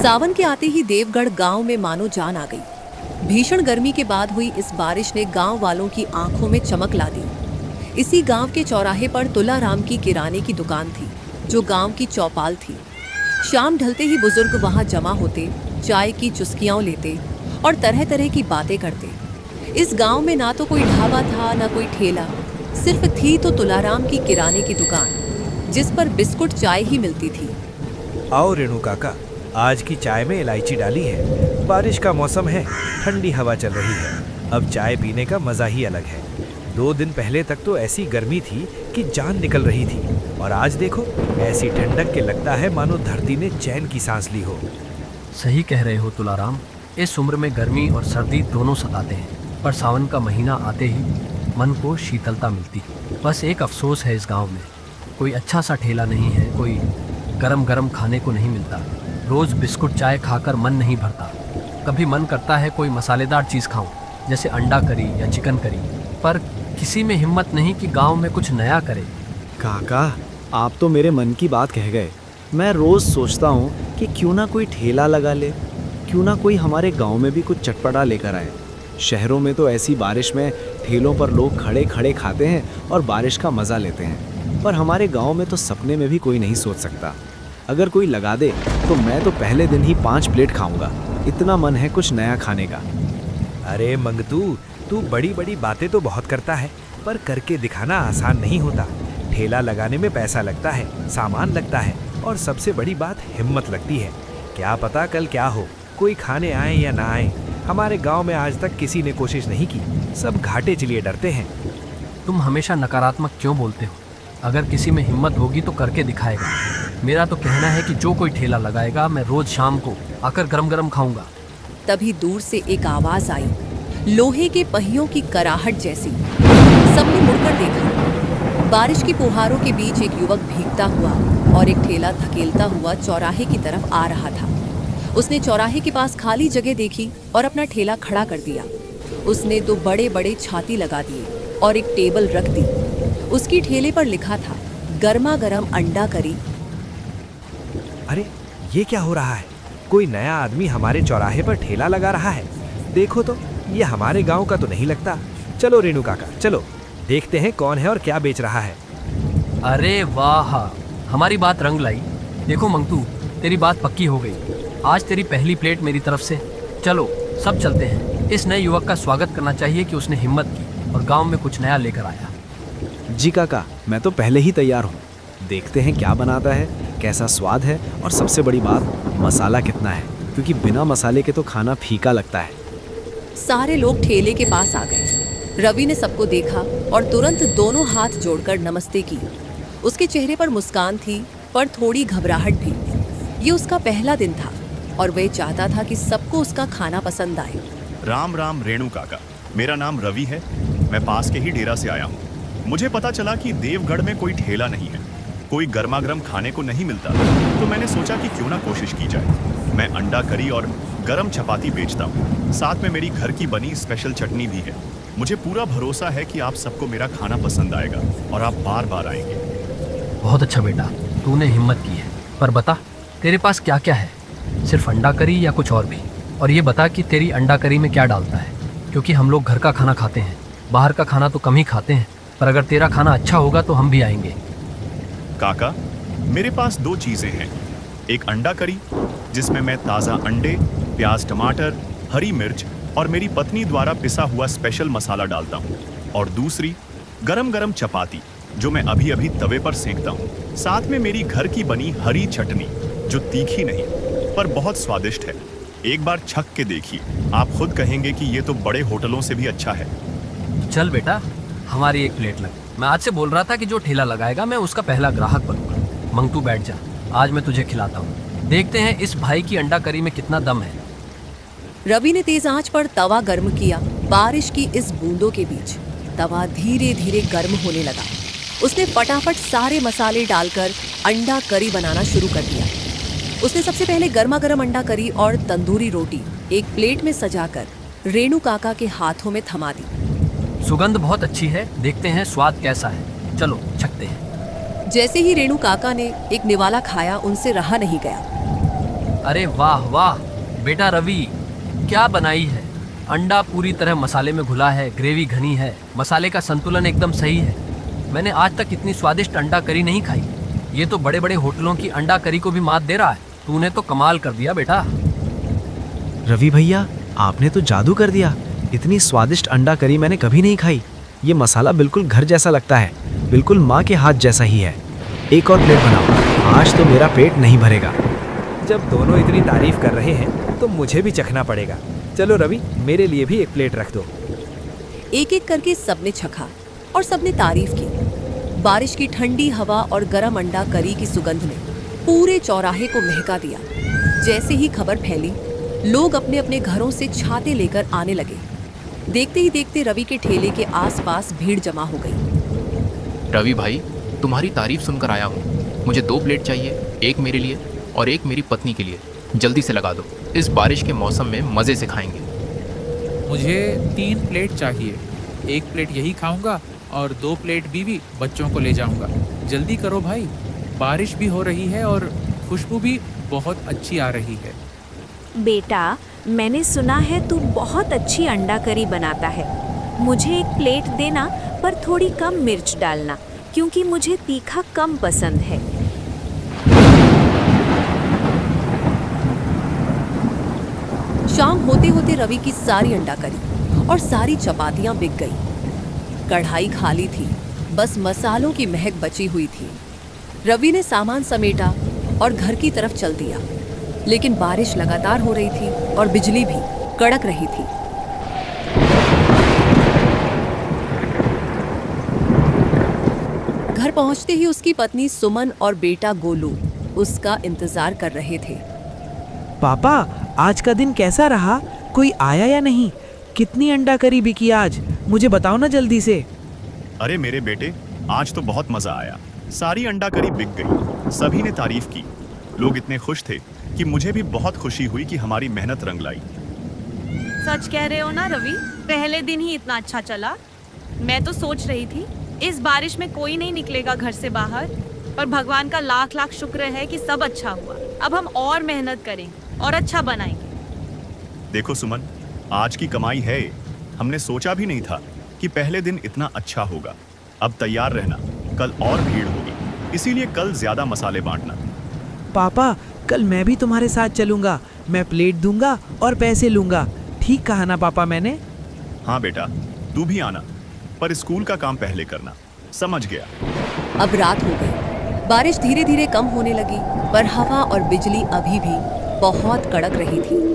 सावन के आते ही देवगढ़ गांव में मानो जान आ गई। भीषण गर्मी के बाद हुई इस बारिश ने गांव वालों की आंखों में चमक ला दी। इसी गांव के चौराहे पर तुलाराम की किराने की दुकान थी, जो गांव की चौपाल थी। शाम ढलते ही बुजुर्ग वहां जमा होते, चाय की चुस्कियां लेते और तरह तरह की बातें करते। इस गांव में ना तो कोई ढाबा था, ना कोई ठेला, सिर्फ थी तो तुलाराम की किराने की दुकान, जिस पर बिस्कुट चाय ही मिलती थी। आओ रेणु काका, आज की चाय में इलायची डाली है। बारिश का मौसम है, ठंडी हवा चल रही है। अब चाय पीने का मजा ही अलग है। 2 दिन पहले तक तो ऐसी गर्मी थी कि जान निकल रही थी, और आज देखो ऐसी ठंडक के लगता है मानो धरती ने चैन की सांस ली हो। सही कह रहे हो तुलाराम, इस उम्र में गर्मी और सर्दी दोनों सताते हैं, पर सावन का महीना आते ही मन को शीतलता मिलती। बस एक अफसोस है, इस गांव में कोई अच्छा सा ठेला नहीं है, कोई गरम गरम खाने को नहीं मिलता। रोज बिस्कुट चाय खाकर मन नहीं भरता। कभी मन करता है कोई मसालेदार चीज़ खाऊं, जैसे अंडा करी या चिकन करी, पर किसी में हिम्मत नहीं कि गांव में कुछ नया करे। काका, आप तो मेरे मन की बात कह गए। मैं रोज सोचता हूँ कि क्यों ना कोई ठेला लगा ले, क्यों ना कोई हमारे गांव में भी कुछ चटपटा लेकर आए। शहरों में तो ऐसी बारिश में ठेलों पर लोग खड़े खड़े खाते हैं और बारिश का मज़ा लेते हैं, पर हमारे गांव में तो सपने में भी कोई नहीं सोच सकता। अगर कोई लगा दे तो मैं तो पहले दिन ही 5 प्लेट खाऊंगा। इतना मन है कुछ नया खाने का। अरे मंगतू, तू बड़ी बड़ी बातें तो बहुत करता है, पर करके दिखाना आसान नहीं होता। ठेला लगाने में पैसा लगता है, सामान लगता है, और सबसे बड़ी बात हिम्मत लगती है। क्या पता कल क्या हो, कोई खाने आए या ना आए। हमारे गांव में आज तक किसी ने कोशिश नहीं की, सब घाटे चलिए डरते हैं। तुम हमेशा नकारात्मक क्यों बोलते हो? अगर किसी में हिम्मत होगी तो करके दिखाएगा। मेरा तो कहना है कि जो कोई ठेला लगाएगा, मैं रोज शाम को आकर गरम गरम खाऊंगा। तभी दूर से एक आवाज आई, लोहे के पहियों की कराहट जैसी। सबने मुड़कर देखा। बारिश की फुहारों के बीच एक युवक भीगता हुआ और एक ठेला धकेलता हुआ चौराहे की तरफ आ रहा था। उसने चौराहे के पास खाली जगह देखी और अपना ठेला खड़ा कर दिया। उसने 2 बड़े बड़े छाती लगा दिए और एक टेबल रख दी। उसकी ठेले पर लिखा था, गर्मा गर्म अंडा करी। अरे ये क्या हो रहा है? कोई नया आदमी हमारे चौराहे पर ठेला लगा रहा है। देखो तो, ये हमारे गांव का तो नहीं लगता। चलो रेणु काका, चलो देखते हैं कौन है और क्या बेच रहा है। अरे वाह, हमारी बात रंग लाई। देखो मंगतू, तेरी बात पक्की हो गई। आज तेरी पहली प्लेट मेरी तरफ से। चलो सब चलते हैं। इस नए युवक का स्वागत करना चाहिए कि उसने हिम्मत की और गांव में कुछ नया लेकर आया। जी काका, मैं तो पहले ही तैयार हूँ। देखते हैं क्या बनाता है, कैसा स्वाद है, और सबसे बड़ी बात मसाला कितना है, क्योंकि बिना मसाले के तो खाना फीका लगता है। सारे लोग ठेले के पास आ गए। रवि ने सबको देखा और तुरंत दोनों हाथ जोड़कर नमस्ते की। उसके चेहरे पर मुस्कान थी, पर थोड़ी घबराहट भी। ये उसका पहला दिन था और वह चाहता था कि सबको उसका खाना पसंद आए। राम राम रेणु काका, मेरा नाम रवि है। मैं पास के ही डेरा से आया हूँ। मुझे पता चला कि देवगढ़ में कोई ठेला नहीं है, कोई गर्मा गर्म खाने को नहीं मिलता, तो मैंने सोचा कि क्यों ना कोशिश की जाए। मैं अंडा करी और गरम चपाती बेचता हूँ, साथ में मेरी घर की बनी स्पेशल चटनी भी है। मुझे पूरा भरोसा है कि आप सबको मेरा खाना पसंद आएगा और आप बार बार आएंगे। बहुत अच्छा बेटा, तूने हिम्मत की है। पर बता, तेरे पास क्या क्या है? सिर्फ अंडा करी या कुछ और भी? और ये बता कि तेरी अंडा करी में क्या डालता है, क्योंकि हम लोग घर का खाना खाते हैं, बाहर का खाना तो कम ही खाते हैं। पर अगर तेरा खाना अच्छा होगा तो हम भी आएंगे। काका, मेरे पास 2 चीज़ें हैं। एक अंडा करी, जिसमें मैं ताज़ा अंडे, प्याज, टमाटर, हरी मिर्च और मेरी पत्नी द्वारा पिसा हुआ स्पेशल मसाला डालता हूँ। और दूसरी गरम गरम चपाती, जो मैं अभी अभी तवे पर सेंकता हूँ। साथ में मेरी घर की बनी हरी चटनी, जो तीखी नहीं पर बहुत स्वादिष्ट है। एक बार छक के देखिए, आप खुद कहेंगे कि ये तो बड़े होटलों से भी अच्छा है। चल बेटा, हमारी 1 प्लेट लग। मैं आज से बोल रहा था कि जो ठेला लगाएगा मैं उसका पहला ग्राहक बनूंगा। मंगतू बैठ जा, आज मैं तुझे खिलाता हूँ। देखते हैं इस भाई की अंडा करी में कितना दम है। रवि ने तेज आंच पर तवा गर्म किया। बारिश की इस बूंदों के बीच तवा धीरे धीरे गर्म होने लगा। उसने फटाफट सारे मसाले डालकर अंडा करी बनाना शुरू कर दिया। उसने सबसे पहले गर्मा गर्म अंडा करी और तंदूरी रोटी एक प्लेट में सजाकर रेणु काका के हाथों में थमा दी। सुगंध बहुत अच्छी है, देखते हैं स्वाद कैसा है। चलो छकते हैं। जैसे ही रेणु काका ने एक निवाला खाया, उनसे रहा नहीं गया। अरे वाह वाह बेटा रवि, क्या बनाई है। अंडा पूरी तरह मसाले में घुला है, ग्रेवी घनी है, मसाले का संतुलन एकदम सही है। मैंने आज तक इतनी स्वादिष्ट अंडा करी नहीं खाई। ये तो बड़े बड़े होटलों की अंडा करी को भी मात दे रहा है। तूने तो कमाल कर दिया बेटा। रवि भैया, आपने तो जादू कर दिया। इतनी स्वादिष्ट अंडा करी मैंने कभी नहीं खाई। ये मसाला बिल्कुल घर जैसा लगता है, बिल्कुल माँ के हाथ जैसा ही है। एक और प्लेट बनाओ, आज तो मेरा पेट नहीं भरेगा। जब दोनों इतनी तारीफ कर रहे हैं तो मुझे भी चखना पड़ेगा। चलो रवि, मेरे लिए भी एक प्लेट रख दो। एक एक करके सबने चखा और सबने तारीफ की। बारिश की ठंडी हवा और गरम अंडा करी की सुगंध ने पूरे चौराहे को महका दिया। जैसे ही खबर फैली, लोग अपने अपने घरों से छाते लेकर आने लगे। देखते ही देखते रवि के ठेले के आसपास भीड़ जमा हो गई। रवि भाई, तुम्हारी तारीफ सुनकर आया हूँ। मुझे 2 प्लेट चाहिए, एक मेरे लिए और एक मेरी पत्नी के लिए। जल्दी से लगा दो, इस बारिश के मौसम में मज़े से खाएंगे। मुझे 3 प्लेट चाहिए। 1 प्लेट यही खाऊंगा और 2 प्लेट बीवी बच्चों को ले जाऊंगा। जल्दी करो भाई, बारिश भी हो रही है और खुशबू भी बहुत अच्छी आ रही है। बेटा, मैंने सुना है तू बहुत अच्छी अंडा करी बनाता है। मुझे 1 प्लेट देना, पर थोड़ी कम मिर्च डालना, क्योंकि मुझे तीखा कम पसंद है। शाम होते होते रवि की सारी अंडा करी और सारी चपातियां बिक गई। कढ़ाई खाली थी, बस मसालों की महक बची हुई थी। रवि ने सामान समेटा और घर की तरफ चल दिया, लेकिन बारिश लगातार हो रही थी और बिजली भी कड़क रही थी। घर पहुंचते ही उसकी पत्नी सुमन और बेटा गोलू उसका इंतजार कर रहे थे। पापा, आज का दिन कैसा रहा? कोई आया या नहीं? कितनी अंडा करी बिकी आज? मुझे बताओ ना जल्दी से। अरे मेरे बेटे, आज तो बहुत मजा आया। सारी अंडा करी बिक गई, सभी ने तारीफ की। लोग इतने खुश थे कि मुझे भी बहुत खुशी हुई कि हमारी मेहनत रंग लाई। सच कह रहे हो ना रवि? पहले दिन ही इतना अच्छा चला। मैं तो सोच रही थी इस बारिश में कोई नहीं निकलेगा घर से बाहर, पर भगवान का लाख लाख शुक्र है कि सब अच्छा हुआ। अब हम और मेहनत करेंगे और अच्छा बनाएंगे। देखो सुमन, आज की कमाई है। हमने सोचा भी नहीं था कि पहले दिन इतना अच्छा होगा। अब तैयार रहना, कल और भीड़ होगी, इसीलिए कल ज्यादा मसाले बांटना। पापा, कल मैं भी तुम्हारे साथ चलूंगा। मैं प्लेट दूंगा और पैसे लूंगा। ठीक कहा ना पापा मैंने? हाँ बेटा, तू भी आना, पर स्कूल का काम पहले करना। समझ गया। अब रात हो गई, बारिश धीरे धीरे कम होने लगी, पर हवा और बिजली अभी भी बहुत कड़क रही थी।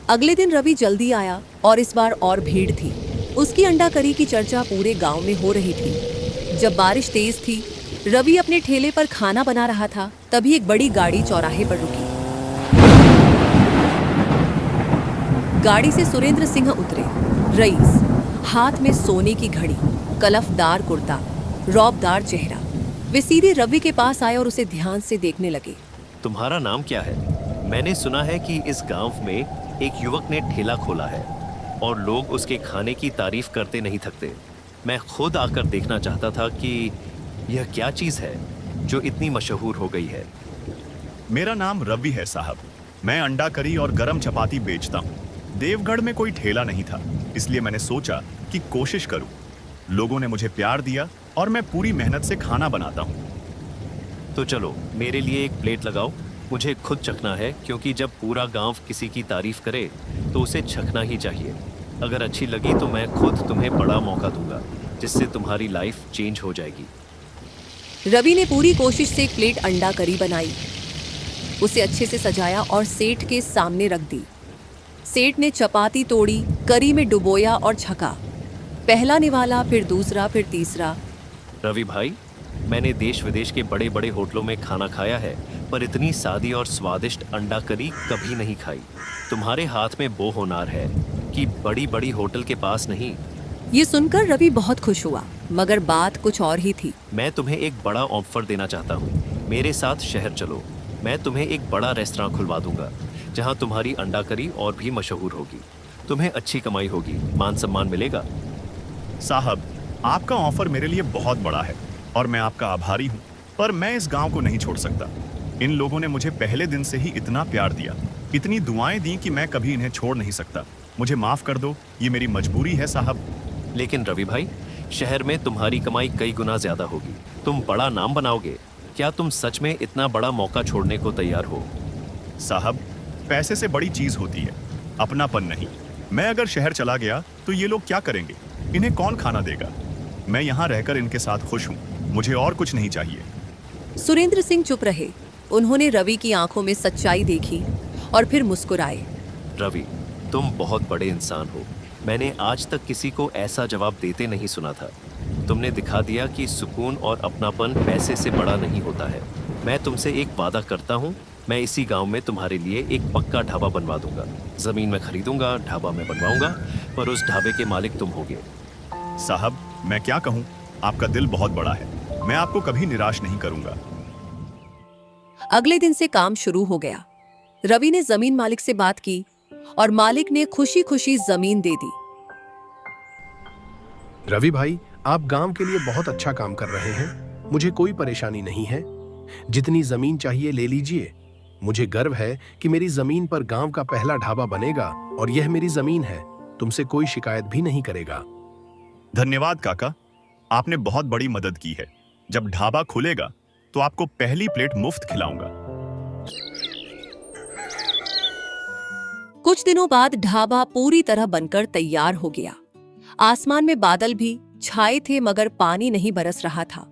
अगले दिन रवि जल्दी आया और इस बार और भीड़ थी। उसकी अंडा करी की चर्चा पूरे गांव में हो रही थी। जब बारिश तेज थी, रवि अपने ठेले पर खाना बना रहा था, तभी एक बड़ी गाड़ी चौराहे पर रुकी। गाड़ी से सुरेंद्र सिंह उतरे। रईस, हाथ में सोने की घड़ी, कलफदार कुर्ता, रौबदार चेहरा। वे सीधे रवि के पास आए और उसे ध्यान से देखने लगे। तुम्हारा नाम क्या है? मैंने सुना है कि इस गांव में एक युवक ने ठेला खोला है और लोग उसके खाने की तारीफ करते नहीं थकते। मैं खुद आकर देखना चाहता था कि यह क्या चीज़ है जो इतनी मशहूर हो गई है। मेरा नाम रवि है साहब। मैं अंडा करी और गरम चपाती बेचता हूँ। देवगढ़ में कोई ठेला नहीं था, इसलिए मैंने सोचा कि कोशिश करूँ। लोगों ने मुझे प्यार दिया और मैं पूरी मेहनत से खाना बनाता हूँ। तो चलो, मेरे लिए एक प्लेट लगाओ। मुझे खुद चखना है, क्योंकि जब पूरा गांव किसी की तारीफ करे तो उसे चखना ही चाहिए। अगर अच्छी लगी तो मैं खुद तुम्हें बड़ा मौका दूंगा, जिससे तुम्हारी लाइफ चेंज हो जाएगी। रवि ने पूरी कोशिश से एक प्लेट अंडा करी बनाई, उसे अच्छे से सजाया और सेठ के सामने रख दी। सेठ ने चपाती तोड़ी, करी में डुबोया और छका। पहला निवाला, फिर दूसरा, फिर तीसरा। रवि भाई, मैंने देश विदेश के बड़े बड़े होटलों में खाना खाया है, पर इतनी सादी और स्वादिष्ट अंडा करी कभी नहीं खाई। तुम्हारे हाथ में वो हुनर है कि बड़ी बड़ी होटल के पास नहीं। ये सुनकर रवि बहुत खुश हुआ, मगर बात कुछ और ही थी। मैं तुम्हें एक बड़ा ऑफर देना चाहता हूँ। मेरे साथ शहर चलो। मैं तुम्हें एक बड़ा रेस्तरां खुलवा दूंगा, जहाँ तुम्हारी अंडा करी और भी मशहूर होगी। तुम्हें अच्छी कमाई होगी, मान सम्मान मिलेगा। साहब, आपका ऑफर मेरे लिए बहुत बड़ा है और मैं आपका आभारी हूँ, पर मैं इस गांव को नहीं छोड़ सकता। इन लोगों ने मुझे पहले दिन से ही इतना प्यार दिया, इतनी दुआएं दी कि मैं कभी इन्हें छोड़ नहीं सकता। मुझे माफ कर दो, ये मेरी मजबूरी है साहब। लेकिन रवि भाई, शहर में तुम्हारी कमाई कई गुना ज्यादा होगी, तुम बड़ा नाम बनाओगे। क्या तुम सच में इतना बड़ा मौका छोड़ने को तैयार हो? साहब, पैसे से बड़ी चीज होती है अपनापन नहीं। मैं अगर शहर चला गया तो ये लोग क्या करेंगे? इन्हें कौन खाना देगा? मैं यहाँ रहकर इनके साथ खुश हूँ, मुझे और कुछ नहीं चाहिए। सुरेंद्र सिंह चुप रहे। उन्होंने रवि की आंखों में सच्चाई देखी और फिर मुस्कुराए। रवि, तुम बहुत बड़े इंसान हो। मैंने आज तक किसी को ऐसा जवाब देते नहीं सुना था। तुमने दिखा दिया कि सुकून और अपनापन पैसे से बड़ा नहीं होता है। मैं तुमसे एक वादा करता हूँ, मैं इसी गांव में तुम्हारे लिए एक पक्का ढाबा बनवा दूंगा। जमीन मैं खरीदूंगा, ढाबा मैं बनवाऊंगा, पर उस ढाबे के मालिक तुम होगे। साहब, मैं क्या कहूँ, आपका दिल बहुत बड़ा है, मैं आपको कभी निराश नहीं करूंगा। अगले दिन से काम शुरू हो गया। रवि ने जमीन मालिक से बात की और मालिक ने खुशी खुशी जमीन दे दी। रवि भाई, आप गांव के लिए बहुत अच्छा काम कर रहे हैं। मुझे कोई परेशानी नहीं है। जितनी जमीन चाहिए ले लीजिए। मुझे गर्व है कि मेरी जमीन पर गांव का पहला ढाबा बनेगा और यह मेरी जमीन है। तुमसे कोई शिकायत भी नहीं करेगा। धन्यवाद काका, आपने बहुत बड़ी मदद की है। जब ढाबा खुलेगा तो आपको पहली प्लेट मुफ्त खिलाऊंगा। कुछ दिनों बाद ढाबा पूरी तरह बनकर तैयार हो गया। आसमान में बादल भी छाए थे मगर पानी नहीं बरस रहा था।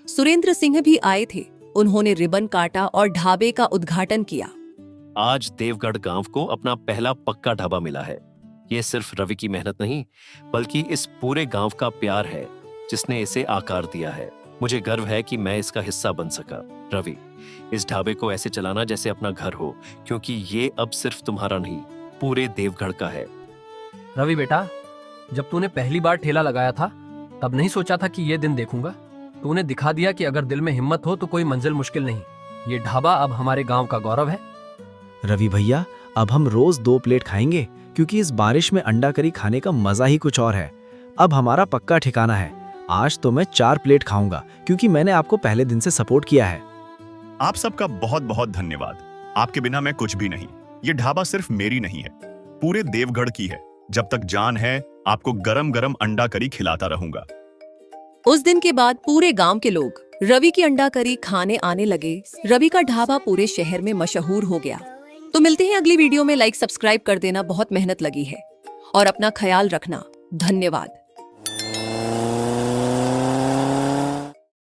सुरेंद्र सिंह भी आए थे। उन्होंने रिबन काटा और ढाबे का उद्घाटन किया। आज देवगढ़ गांव को अपना पहला पक्का ढाबा मिला है। ये सिर्फ रवि की मेहनत नहीं, बल्कि इस पूरे गांव का प्यार है जिसने इसे आकार दिया है। मुझे गर्व है कि मैं इसका हिस्सा बन सका। रवि, इस ढाबे को ऐसे चलाना जैसे अपना घर हो, क्योंकि ये अब सिर्फ तुम्हारा नहीं, पूरे देवगढ़ का है। रवि बेटा, जब तूने पहली बार ठेला लगाया था तब नहीं सोचा था कि ये दिन देखूंगा। तूने दिखा दिया कि अगर दिल में हिम्मत हो तो कोई मंजिल मुश्किल नहीं। ये ढाबा अब हमारे गांव का गौरव है। रवि भैया, अब हम रोज 2 प्लेट खाएंगे, क्योंकि इस बारिश में अंडा करी खाने का मजा ही कुछ और है। अब हमारा पक्का ठिकाना है। आज तो मैं 4 प्लेट खाऊंगा, क्योंकि मैंने आपको पहले दिन से सपोर्ट किया है। आप सबका बहुत बहुत धन्यवाद। आपके बिना मैं कुछ भी नहीं। ये ढाबा सिर्फ मेरी नहीं है, पूरे देवगढ़ की है। जब तक जान है, आपको गरम गरम अंडा करी खिलाता रहूंगा। उस दिन के बाद पूरे गांव के लोग रवि की अंडा करी खाने आने लगे। रवि का ढाबा पूरे शहर में मशहूर हो गया। तो मिलते हैं अगली वीडियो में। लाइक सब्सक्राइब कर देना, बहुत मेहनत लगी है। और अपना ख्याल रखना। धन्यवाद।